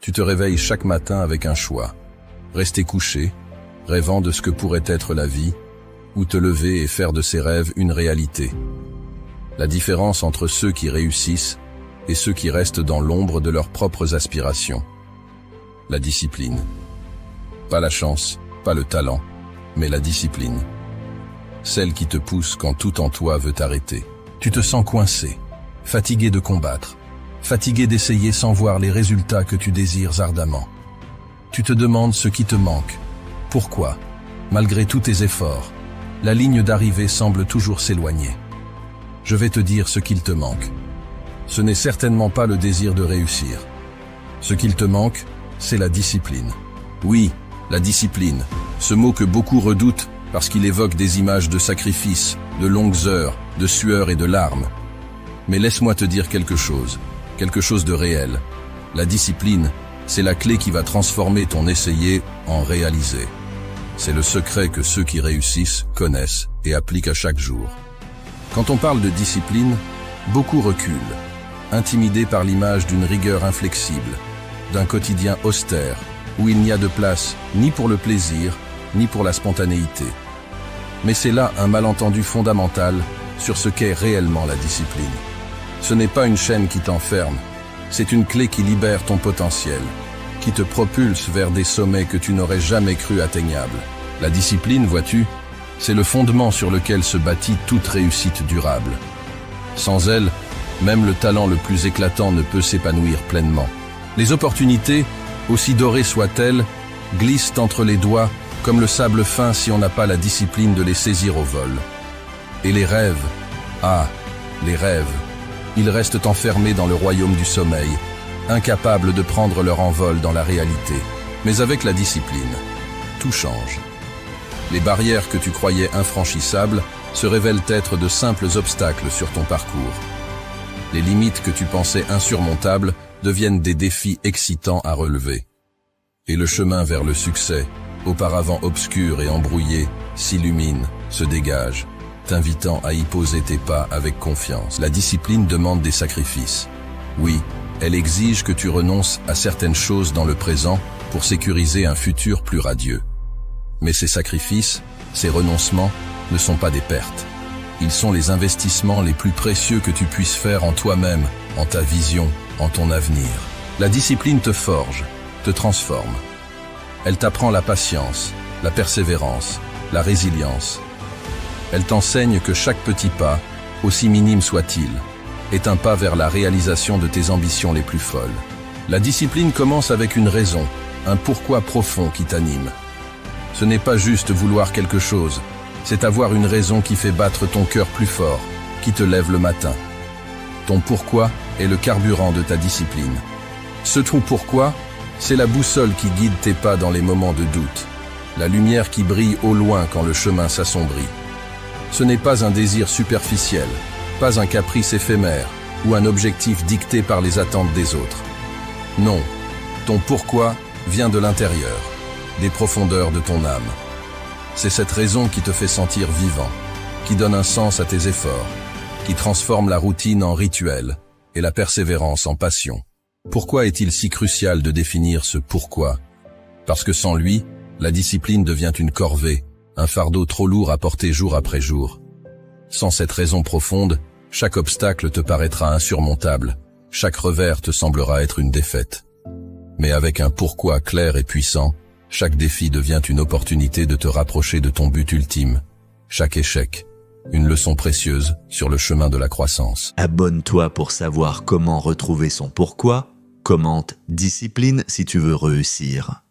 Tu te réveilles chaque matin avec un choix. Rester couché, rêvant de ce que pourrait être la vie, ou te lever et faire de ces rêves une réalité. La différence entre ceux qui réussissent et ceux qui restent dans l'ombre de leurs propres aspirations. La discipline. Pas la chance, pas le talent, mais la discipline. Celle qui te pousse quand tout en toi veut t'arrêter. Tu te sens coincé, fatigué de combattre, fatigué d'essayer sans voir les résultats que tu désires ardemment. Tu te demandes ce qui te manque. Pourquoi, malgré tous tes efforts, la ligne d'arrivée semble toujours s'éloigner. Je vais te dire ce qu'il te manque. Ce n'est certainement pas le désir de réussir. Ce qu'il te manque, c'est la discipline. Oui, la discipline, ce mot que beaucoup redoutent parce qu'il évoque des images de sacrifice, de longues heures, de sueur et de larmes. Mais laisse-moi te dire quelque chose de réel. La discipline, c'est la clé qui va transformer ton essayer en réaliser. C'est le secret que ceux qui réussissent connaissent et appliquent à chaque jour. Quand on parle de discipline, beaucoup reculent, intimidés par l'image d'une rigueur inflexible, d'un quotidien austère, où il n'y a de place ni pour le plaisir, ni pour la spontanéité. Mais c'est là un malentendu fondamental sur ce qu'est réellement la discipline. Ce n'est pas une chaîne qui t'enferme, c'est une clé qui libère ton potentiel, qui te propulse vers des sommets que tu n'aurais jamais cru atteignables. La discipline, vois-tu, c'est le fondement sur lequel se bâtit toute réussite durable. Sans elle, même le talent le plus éclatant ne peut s'épanouir pleinement. Les opportunités, aussi dorées soient-elles, glissent entre les doigts comme le sable fin si on n'a pas la discipline de les saisir au vol. Et les rêves, les rêves, ils restent enfermés dans le royaume du sommeil, incapables de prendre leur envol dans la réalité. Mais avec la discipline, tout change. Les barrières que tu croyais infranchissables se révèlent être de simples obstacles sur ton parcours. Les limites que tu pensais insurmontables deviennent des défis excitants à relever. Et le chemin vers le succès, auparavant obscur et embrouillé, s'illumine, se dégage, t'invitant à y poser tes pas avec confiance. La discipline demande des sacrifices. Oui, elle exige que tu renonces à certaines choses dans le présent pour sécuriser un futur plus radieux. Mais ces sacrifices, ces renoncements, ne sont pas des pertes. Ils sont les investissements les plus précieux que tu puisses faire en toi-même, en ta vision, en ton avenir. La discipline te forge, te transforme. Elle t'apprend la patience, la persévérance, la résilience. Elle t'enseigne que chaque petit pas, aussi minime soit-il, est un pas vers la réalisation de tes ambitions les plus folles. La discipline commence avec une raison, un pourquoi profond qui t'anime. Ce n'est pas juste vouloir quelque chose, c'est avoir une raison qui fait battre ton cœur plus fort, qui te lève le matin. Ton pourquoi est le carburant de ta discipline. Ce ton pourquoi, c'est la boussole qui guide tes pas dans les moments de doute, la lumière qui brille au loin quand le chemin s'assombrit. Ce n'est pas un désir superficiel, pas un caprice éphémère ou un objectif dicté par les attentes des autres. Non, ton pourquoi vient de l'intérieur, des profondeurs de ton âme. C'est cette raison qui te fait sentir vivant, qui donne un sens à tes efforts, qui transforme la routine en rituel et la persévérance en passion. Pourquoi est-il si crucial de définir ce pourquoi? Parce que sans lui, la discipline devient une corvée, un fardeau trop lourd à porter jour après jour. Sans cette raison profonde, chaque obstacle te paraîtra insurmontable, chaque revers te semblera être une défaite. Mais avec un pourquoi clair et puissant, chaque défi devient une opportunité de te rapprocher de ton but ultime. Chaque échec, une leçon précieuse sur le chemin de la croissance. Abonne-toi pour savoir comment retrouver son pourquoi. Commente discipline si tu veux réussir.